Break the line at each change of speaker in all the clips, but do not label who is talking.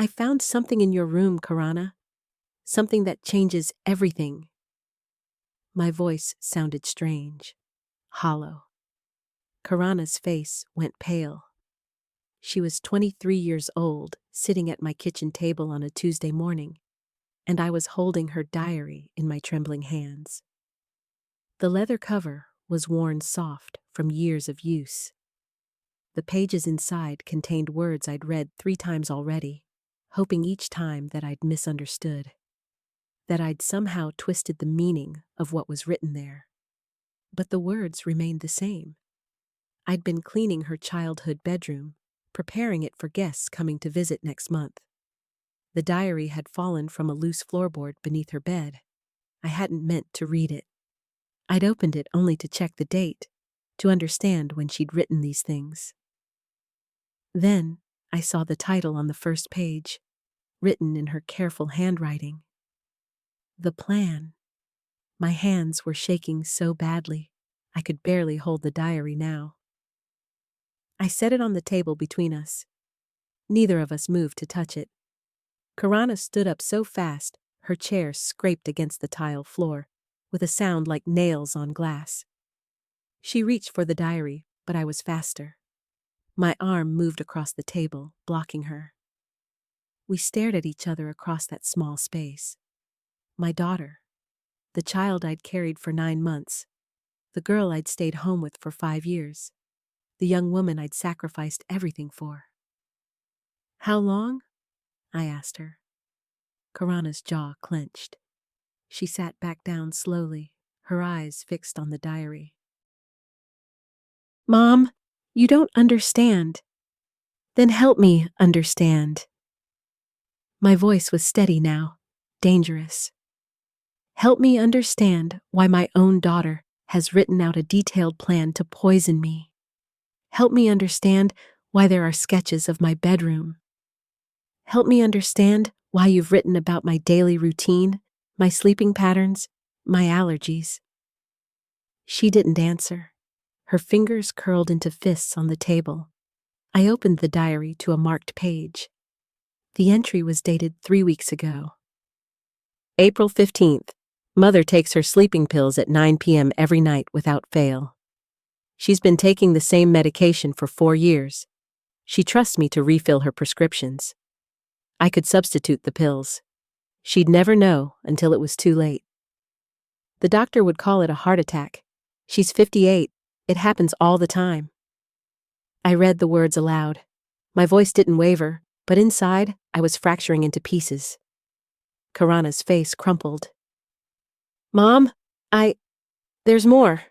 I found something in your room, Karana. Something that changes everything. My voice sounded strange, hollow. Karana's face went pale. She was 23 years old, sitting at my kitchen table on a Tuesday morning, and I was holding her diary in my trembling hands. The leather cover was worn soft from years of use. The pages inside contained words I'd read 3 times already, hoping each time that I'd misunderstood, that I'd somehow twisted the meaning of what was written there. But the words remained the same. I'd been cleaning her childhood bedroom, preparing it for guests coming to visit next month. The diary had fallen from a loose floorboard beneath her bed. I hadn't meant to read it. I'd opened it only to check the date, to understand when she'd written these things. Then I saw the title on the first page, written in her careful handwriting. The Plan. My hands were shaking so badly, I could barely hold the diary now. I set it on the table between us. Neither of us moved to touch it. Karana stood up so fast, her chair scraped against the tile floor, with a sound like nails on glass. She reached for the diary, but I was faster. My arm moved across the table, blocking her. We stared at each other across that small space. My daughter, the child I'd carried for 9 months, the girl I'd stayed home with for 5 years, the young woman I'd sacrificed everything for. How long? I asked her. Karana's jaw clenched. She sat back down slowly, her eyes fixed on the diary. Mom, you don't understand. Then help me understand. My voice was steady now, dangerous. Help me understand why my own daughter has written out a detailed plan to poison me. Help me understand why there are sketches of my bedroom. Help me understand why you've written about my daily routine, my sleeping patterns, my allergies. She didn't answer. Her fingers curled into fists on the table. I opened the diary to a marked page. The entry was dated 3 weeks ago. April 15th. Mother takes her sleeping pills at 9 p.m. every night without fail. She's been taking the same medication for 4 years. She trusts me to refill her prescriptions. I could substitute the pills. She'd never know until it was too late. The doctor would call it a heart attack. She's 58. It happens all the time. I read the words aloud. My voice didn't waver, but inside, I was fracturing into pieces. Karana's face crumpled. Mom, there's more.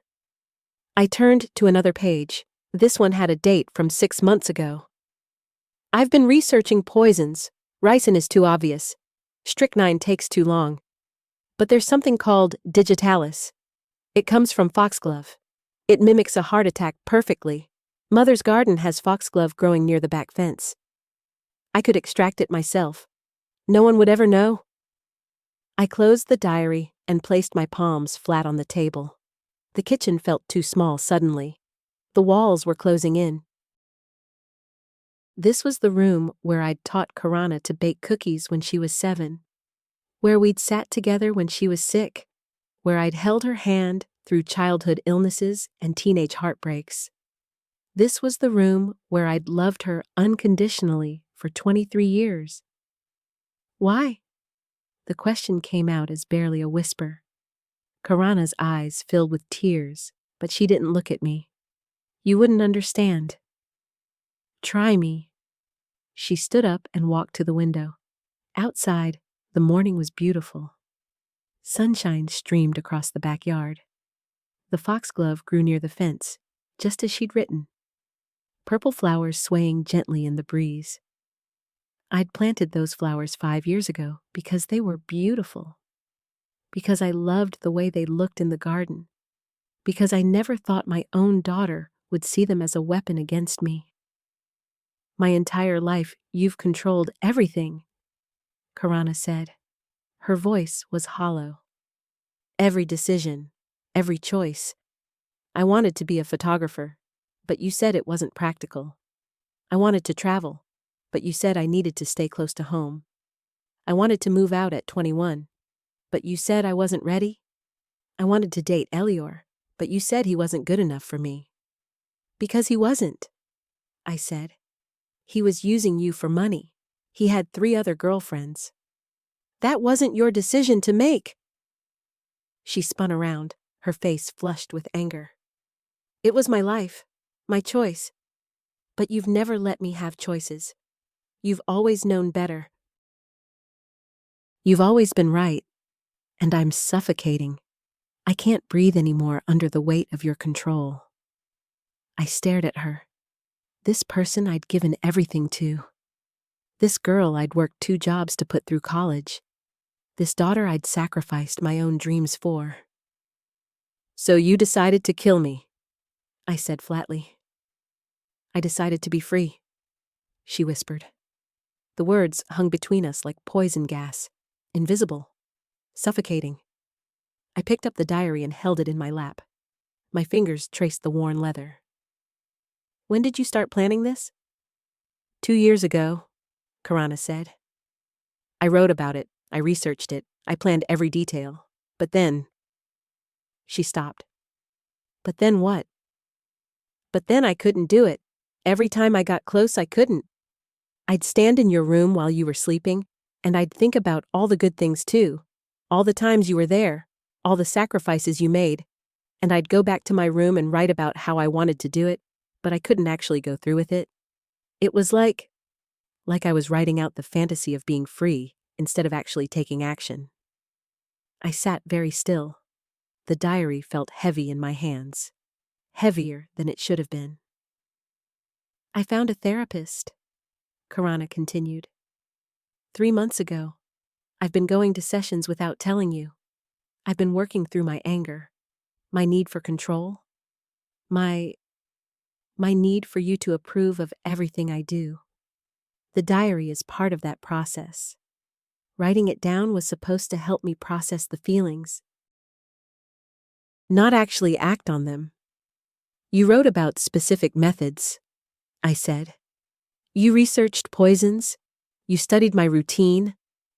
I turned to another page. This one had a date from 6 months ago. I've been researching poisons. Ricin is too obvious. Strychnine takes too long. But there's something called digitalis. It comes from foxglove. It mimics a heart attack perfectly. Mother's garden has foxglove growing near the back fence. I could extract it myself. No one would ever know. I closed the diary and placed my palms flat on the table. The kitchen felt too small suddenly. The walls were closing in. This was the room where I'd taught Karana to bake cookies when she was 7, where we'd sat together when she was sick, where I'd held her hand through childhood illnesses and teenage heartbreaks. This was the room where I'd loved her unconditionally for 23 years. Why? The question came out as barely a whisper. Karana's eyes filled with tears, but she didn't look at me. You wouldn't understand. Try me. She stood up and walked to the window. Outside, the morning was beautiful. Sunshine streamed across the backyard. The foxglove grew near the fence, just as she'd written. Purple flowers swaying gently in the breeze. I'd planted those flowers 5 years ago because they were beautiful. Because I loved the way they looked in the garden. Because I never thought my own daughter would see them as a weapon against me. My entire life, you've controlled everything, Karana said. Her voice was hollow. Every decision, every choice. I wanted to be a photographer, but you said it wasn't practical. I wanted to travel, but you said I needed to stay close to home. I wanted to move out at 21, but you said I wasn't ready. I wanted to date Elior, but you said he wasn't good enough for me. Because he wasn't, I said. He was using you for money. He had 3 other girlfriends. That wasn't your decision to make. She spun around, her face flushed with anger. It was my life, my choice. But you've never let me have choices. You've always known better. You've always been right, and I'm suffocating. I can't breathe anymore under the weight of your control. I stared at her. This person I'd given everything to. This girl I'd worked 2 jobs to put through college. This daughter I'd sacrificed my own dreams for. So you decided to kill me, I said flatly. I decided to be free, she whispered. The words hung between us like poison gas, invisible, suffocating. I picked up the diary and held it in my lap. My fingers traced the worn leather. When did you start planning this? 2 years ago, Karana said. I wrote about it, I researched it, I planned every detail. But then... She stopped. But then what? But then I couldn't do it. Every time I got close, I couldn't. I'd stand in your room while you were sleeping, and I'd think about all the good things too, all the times you were there, all the sacrifices you made, and I'd go back to my room and write about how I wanted to do it, but I couldn't actually go through with it. It was like I was writing out the fantasy of being free instead of actually taking action. I sat very still. The diary felt heavy in my hands, heavier than it should have been. I found a therapist, Karana continued. 3 months ago. I've been going to sessions without telling you. I've been working through my anger, my need for control, my need for you to approve of everything I do. The diary is part of that process. Writing it down was supposed to help me process the feelings, not actually act on them. You wrote about specific methods, I said. You researched poisons. You studied my routine.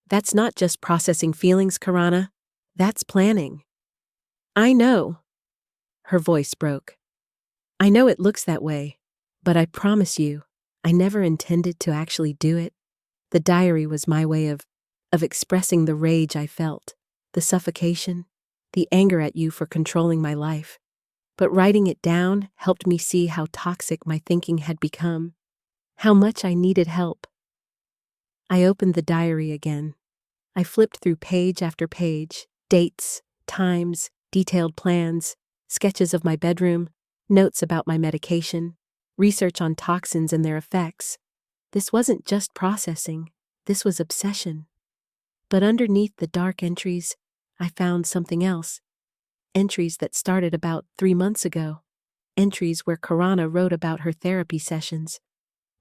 That's not just processing feelings, Karana. That's planning. I know. Her voice broke. I know it looks that way, but I promise you, I never intended to actually do it. The diary was my way of expressing the rage I felt, the suffocation, the anger at you for controlling my life. But writing it down helped me see how toxic my thinking had become, how much I needed help. I opened the diary again. I flipped through page after page, dates, times, detailed plans, sketches of my bedroom, notes about my medication, research on toxins and their effects. This wasn't just processing, this was obsession. But underneath the dark entries, I found something else. Entries that started about 3 months ago. Entries where Karana wrote about her therapy sessions,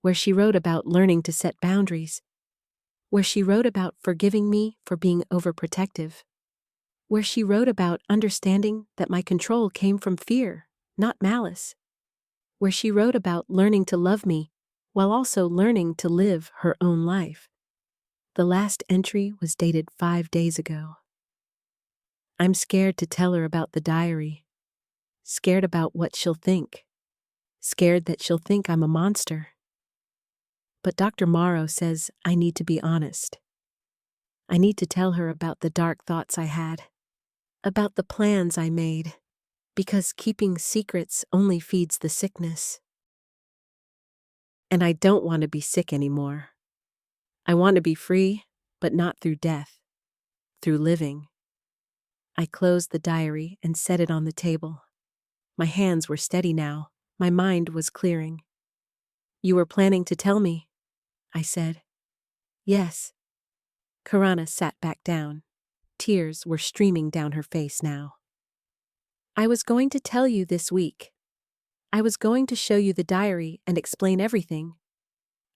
where she wrote about learning to set boundaries, where she wrote about forgiving me for being overprotective, where she wrote about understanding that my control came from fear, not malice, where she wrote about learning to love me while also learning to live her own life. The last entry was dated 5 days ago. I'm scared to tell her about the diary, scared about what she'll think, scared that she'll think I'm a monster. But Dr. Morrow says I need to be honest. I need to tell her about the dark thoughts I had, about the plans I made, because keeping secrets only feeds the sickness. And I don't want to be sick anymore. I want to be free, but not through death, through living. I closed the diary and set it on the table. My hands were steady now. My mind was clearing. You were planning to tell me, I said. Yes. Karana sat back down. Tears were streaming down her face now. I was going to tell you this week. I was going to show you the diary and explain everything.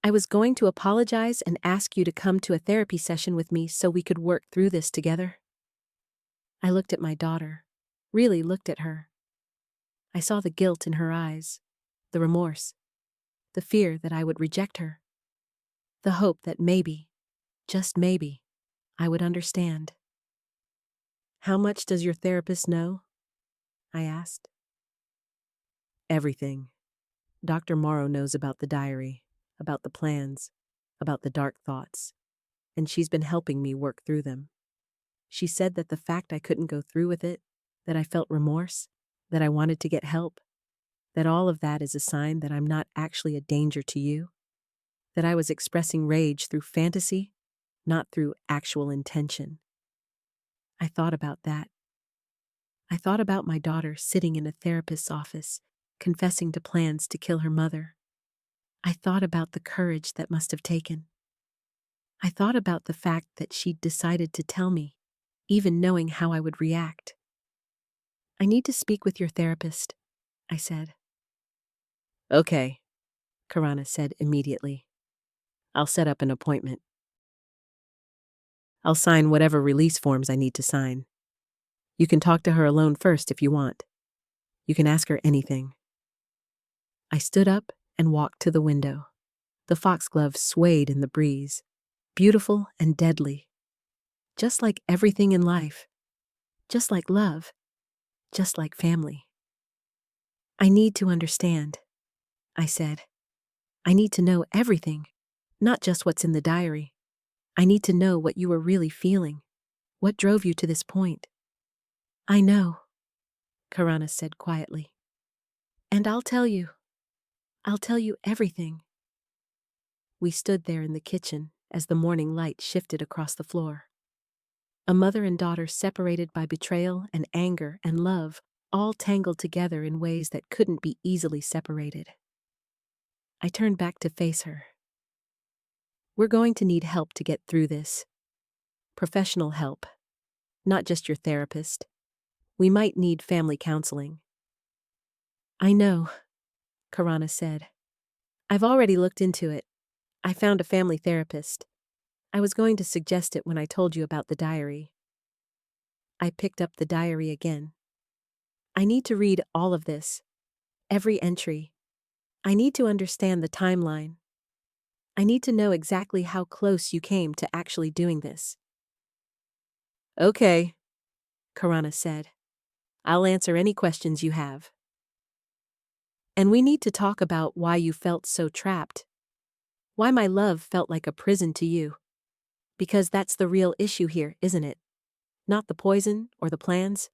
I was going to apologize and ask you to come to a therapy session with me so we could work through this together. I looked at my daughter, really looked at her. I saw the guilt in her eyes, the remorse, the fear that I would reject her. the hope that maybe, just maybe, I would understand. "How much does your therapist know?" I asked. "Everything. Dr. Morrow knows about the diary, about the plans, about the dark thoughts, and she's been helping me work through them. She said that the fact I couldn't go through with it, that I felt remorse, that I wanted to get help, that all of that is a sign that I'm not actually a danger to you, that I was expressing rage through fantasy, not through actual intention." I thought about that. I thought about my daughter sitting in a therapist's office, confessing to plans to kill her mother. I thought about the courage that must have taken. I thought about the fact that she'd decided to tell me, even knowing how I would react. "I need to speak with your therapist," I said. "Okay," Karana said immediately. "I'll set up an appointment. I'll sign whatever release forms I need to sign. You can talk to her alone first if you want. You can ask her anything." I stood up and walked to the window. The foxglove swayed in the breeze, beautiful and deadly. Just like everything in life. Just like love. Just like family. "I need to understand," I said. "I need to know everything, not just what's in the diary. I need to know what you were really feeling. What drove you to this point?" "I know," Karana said quietly. "And I'll tell you. I'll tell you everything." We stood there in the kitchen as the morning light shifted across the floor. A mother and daughter separated by betrayal and anger and love, all tangled together in ways that couldn't be easily separated. I turned back to face her. "We're going to need help to get through this. Professional help. Not just your therapist. We might need family counseling." "I know," Karana said. "I've already looked into it. I found a family therapist. I was going to suggest it when I told you about the diary." I picked up the diary again. "I need to read all of this. Every entry. I need to understand the timeline. I need to know exactly how close you came to actually doing this." "Okay," Karana said. "I'll answer any questions you have. And we need to talk about why you felt so trapped. Why my love felt like a prison to you. Because that's the real issue here, isn't it? Not the poison or the plans.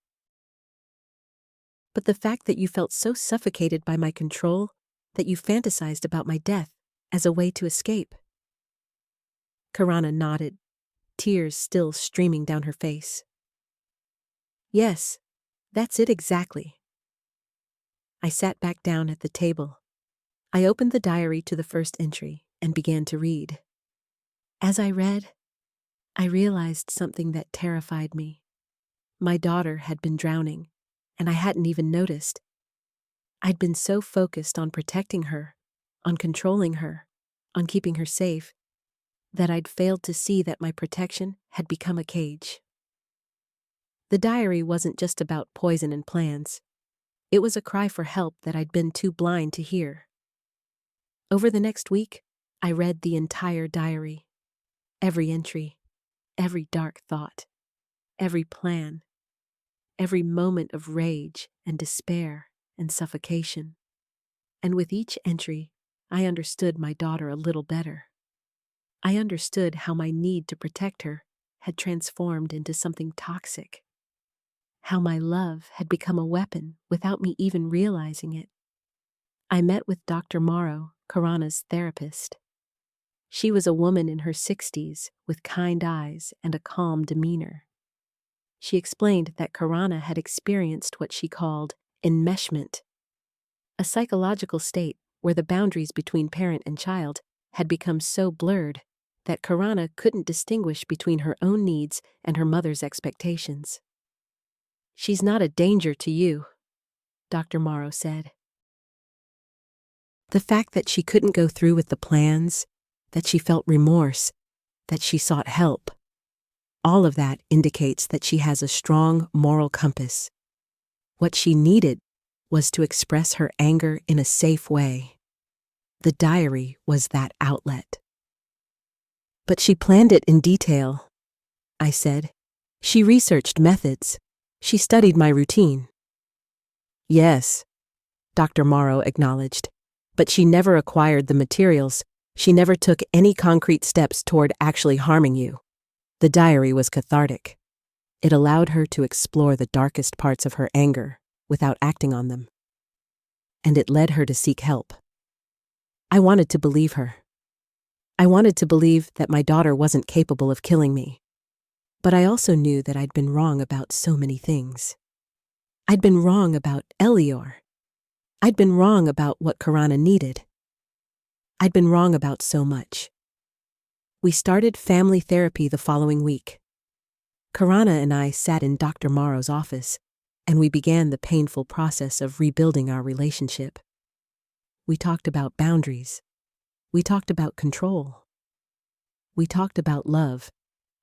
But the fact that you felt so suffocated by my control that you fantasized about my death as a way to escape." Karana nodded, tears still streaming down her face. "Yes, that's it exactly." I sat back down at the table. I opened the diary to the first entry and began to read. As I read, I realized something that terrified me. My daughter had been drowning, and I hadn't even noticed. I'd been so focused on protecting her, on controlling her, on keeping her safe, that I'd failed to see that my protection had become a cage. The diary wasn't just about poison and plans. It was a cry for help that I'd been too blind to hear. Over the next week, I read the entire diary. Every entry, every dark thought, every plan, every moment of rage and despair and suffocation. And with each entry, I understood my daughter a little better. I understood how my need to protect her had transformed into something toxic. How my love had become a weapon without me even realizing it. I met with Dr. Morrow, Karana's therapist. She was a woman in her 60s with kind eyes and a calm demeanor. She explained that Karana had experienced what she called enmeshment, a psychological state where the boundaries between parent and child had become so blurred that Karana couldn't distinguish between her own needs and her mother's expectations. "She's not a danger to you," Dr. Morrow said. The fact that she couldn't go through with the plans, that she felt remorse, that she sought help, all of that indicates that she has a strong moral compass. What she needed was to express her anger in a safe way. The diary was that outlet. But she planned it in detail, I said. She researched methods. She studied my routine. Yes, Dr. Morrow acknowledged. But she never acquired the materials. She never took any concrete steps toward actually harming you. The diary was cathartic. It allowed her to explore the darkest parts of her anger without acting on them. And it led her to seek help. I wanted to believe her. I wanted to believe that my daughter wasn't capable of killing me. But I also knew that I'd been wrong about so many things. I'd been wrong about Elior. I'd been wrong about what Karana needed. I'd been wrong about so much. We started family therapy the following week. Karana and I sat in Dr. Morrow's office, and we began the painful process of rebuilding our relationship. We talked about boundaries. We talked about control. We talked about love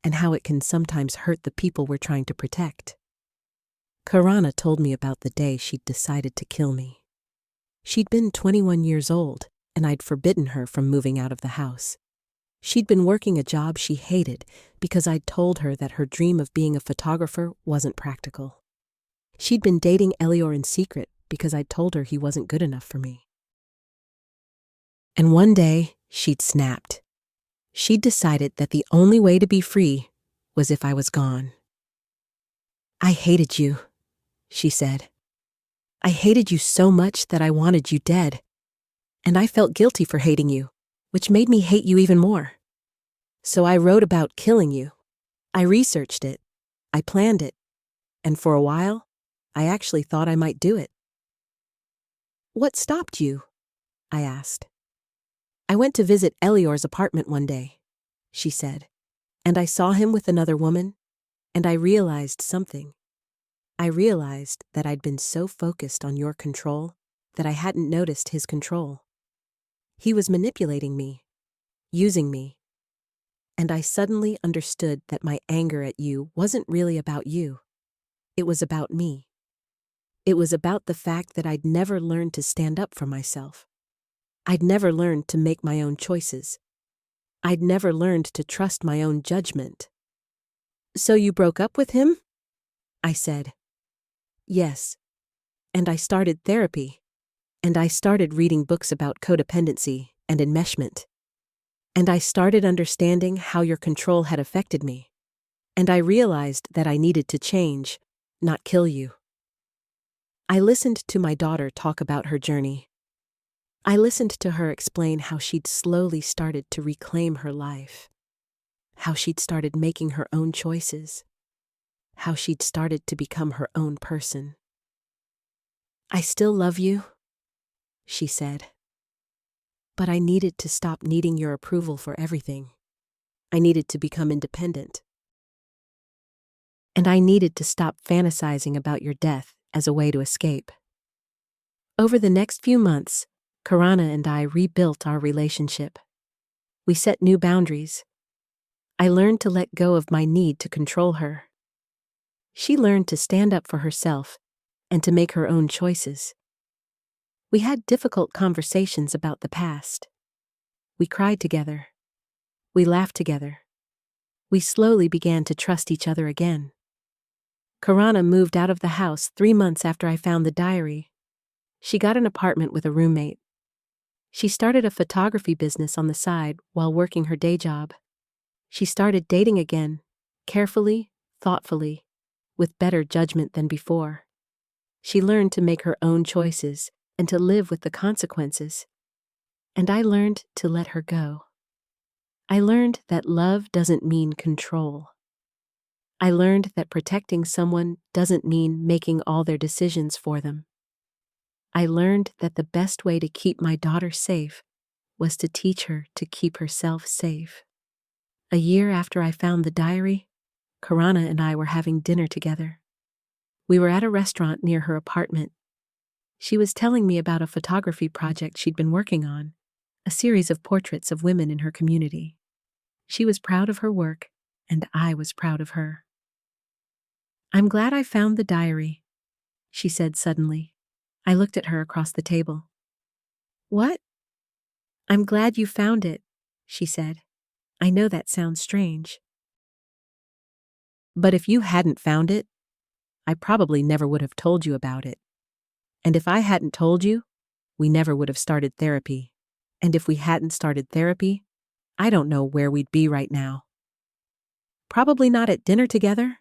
and how it can sometimes hurt the people we're trying to protect. Karana told me about the day she'd decided to kill me. She'd been 21 years old, and I'd forbidden her from moving out of the house. She'd been working a job she hated because I'd told her that her dream of being a photographer wasn't practical. She'd been dating Elior in secret because I'd told her he wasn't good enough for me. And one day, she'd snapped. She'd decided that the only way to be free was if I was gone. I hated you, she said. I hated you so much that I wanted you dead. And I felt guilty for hating you, which made me hate you even more. So I wrote about killing you. I researched it. I planned it. And for a while, I actually thought I might do it. What stopped you? I asked. I went to visit Elior's apartment one day, she said, and I saw him with another woman, and I realized something. I realized that I'd been so focused on your control that I hadn't noticed his control. He was manipulating me, using me, and I suddenly understood that my anger at you wasn't really about you. It was about me. It was about the fact that I'd never learned to stand up for myself. I'd never learned to make my own choices. I'd never learned to trust my own judgment. So you broke up with him? I said. Yes. And I started therapy. And I started reading books about codependency and enmeshment. And I started understanding how your control had affected me. And I realized that I needed to change, not kill you. I listened to my daughter talk about her journey. I listened to her explain how she'd slowly started to reclaim her life, how she'd started making her own choices, how she'd started to become her own person. I still love you, she said. But I needed to stop needing your approval for everything. I needed to become independent. And I needed to stop fantasizing about your death as a way to escape. Over the next few months, Karana and I rebuilt our relationship. We set new boundaries. I learned to let go of my need to control her. She learned to stand up for herself and to make her own choices. We had difficult conversations about the past. We cried together. We laughed together. We slowly began to trust each other again. Karana moved out of the house 3 months after I found the diary. She got an apartment with a roommate. She started a photography business on the side while working her day job. She started dating again, carefully, thoughtfully, with better judgment than before. She learned to make her own choices and to live with the consequences. And I learned to let her go. I learned that love doesn't mean control. I learned that protecting someone doesn't mean making all their decisions for them. I learned that the best way to keep my daughter safe was to teach her to keep herself safe. A year after I found the diary, Karana and I were having dinner together. We were at a restaurant near her apartment. She was telling me about a photography project she'd been working on, a series of portraits of women in her community. She was proud of her work, and I was proud of her. I'm glad I found the diary, she said suddenly. I looked at her across the table. What? I'm glad you found it, she said. I know that sounds strange. But if you hadn't found it, I probably never would have told you about it. And if I hadn't told you, we never would have started therapy. And if we hadn't started therapy, I don't know where we'd be right now. Probably not at dinner together,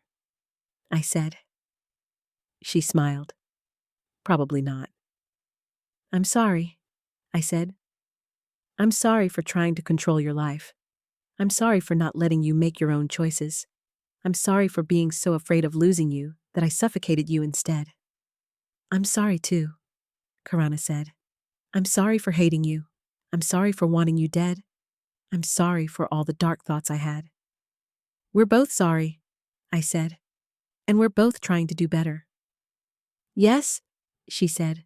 I said. She smiled. Probably not. I'm sorry, I said. I'm sorry for trying to control your life. I'm sorry for not letting you make your own choices. I'm sorry for being so afraid of losing you that I suffocated you instead. I'm sorry too, Karana said. I'm sorry for hating you. I'm sorry for wanting you dead. I'm sorry for all the dark thoughts I had. We're both sorry, I said, and we're both trying to do better. Yes, she said.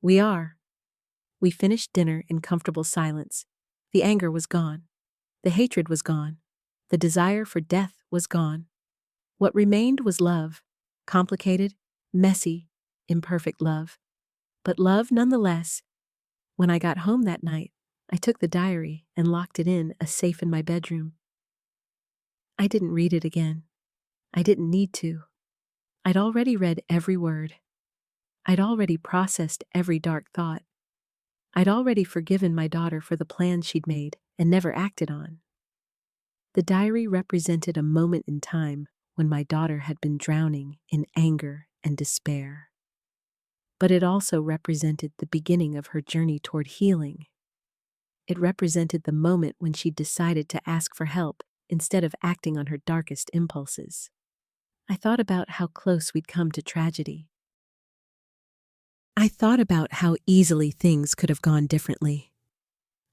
We are. We finished dinner in comfortable silence. The anger was gone. The hatred was gone. The desire for death was gone. What remained was love. Complicated, messy, imperfect love. But love nonetheless. When I got home that night, I took the diary and locked it in a safe in my bedroom. I didn't read it again. I didn't need to. I'd already read every word. I'd already processed every dark thought. I'd already forgiven my daughter for the plans she'd made and never acted on. The diary represented a moment in time when my daughter had been drowning in anger and despair. But it also represented the beginning of her journey toward healing. It represented the moment when she decided to ask for help instead of acting on her darkest impulses. I thought about how close we'd come to tragedy. I thought about how easily things could have gone differently.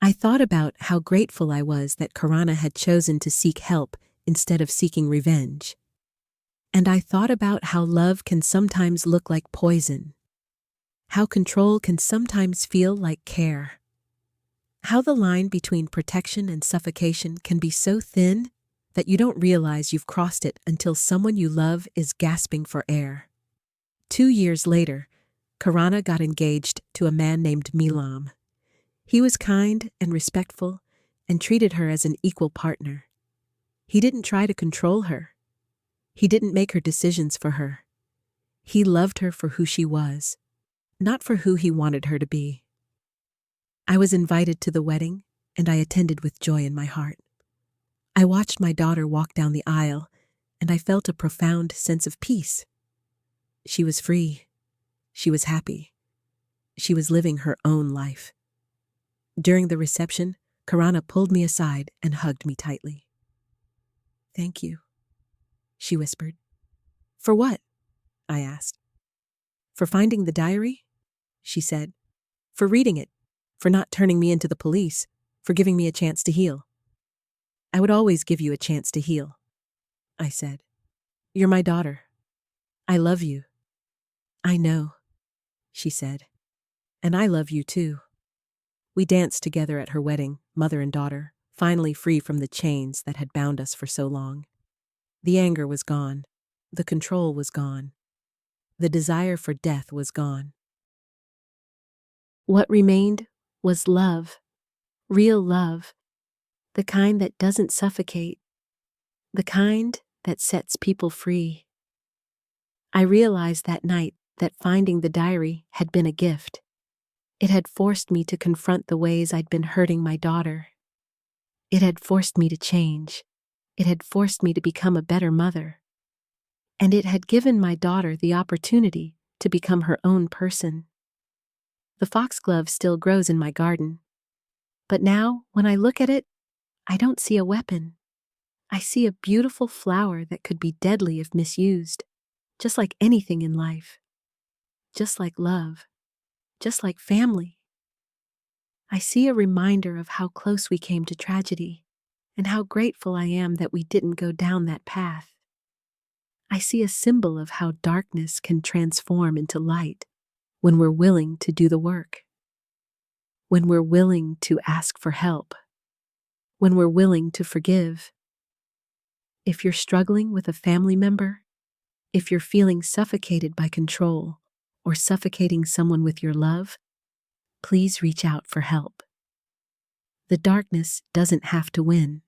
I thought about how grateful I was that Karana had chosen to seek help instead of seeking revenge. And I thought about how love can sometimes look like poison, how control can sometimes feel like care, how the line between protection and suffocation can be so thin that you don't realize you've crossed it until someone you love is gasping for air. 2 years later, Karana got engaged to a man named Milam. He was kind and respectful and treated her as an equal partner. He didn't try to control her. He didn't make her decisions for her. He loved her for who she was, not for who he wanted her to be. I was invited to the wedding, and I attended with joy in my heart. I watched my daughter walk down the aisle, and I felt a profound sense of peace. She was free. She was happy. She was living her own life. During the reception, Karana pulled me aside and hugged me tightly. "Thank you," she whispered. "For what?" I asked. "For finding the diary," she said. "For reading it. For not turning me into the police. For giving me a chance to heal." "I would always give you a chance to heal," I said. "You're my daughter. I love you." "I know," she said. "And I love you too." We danced together at her wedding, mother and daughter, finally free from the chains that had bound us for so long. The anger was gone. The control was gone. The desire for death was gone. What remained was love, real love, the kind that doesn't suffocate, the kind that sets people free. I realized that night that finding the diary had been a gift. It had forced me to confront the ways I'd been hurting my daughter. It had forced me to change. It had forced me to become a better mother. And it had given my daughter the opportunity to become her own person. The foxglove still grows in my garden. But now, when I look at it, I don't see a weapon. I see a beautiful flower that could be deadly if misused, just like anything in life. Just like love. Just like family. I see a reminder of how close we came to tragedy, and how grateful I am that we didn't go down that path. I see a symbol of how darkness can transform into light when we're willing to do the work. When we're willing to ask for help. When we're willing to forgive. If you're struggling with a family member, if you're feeling suffocated by control or suffocating someone with your love, please reach out for help. The darkness doesn't have to win.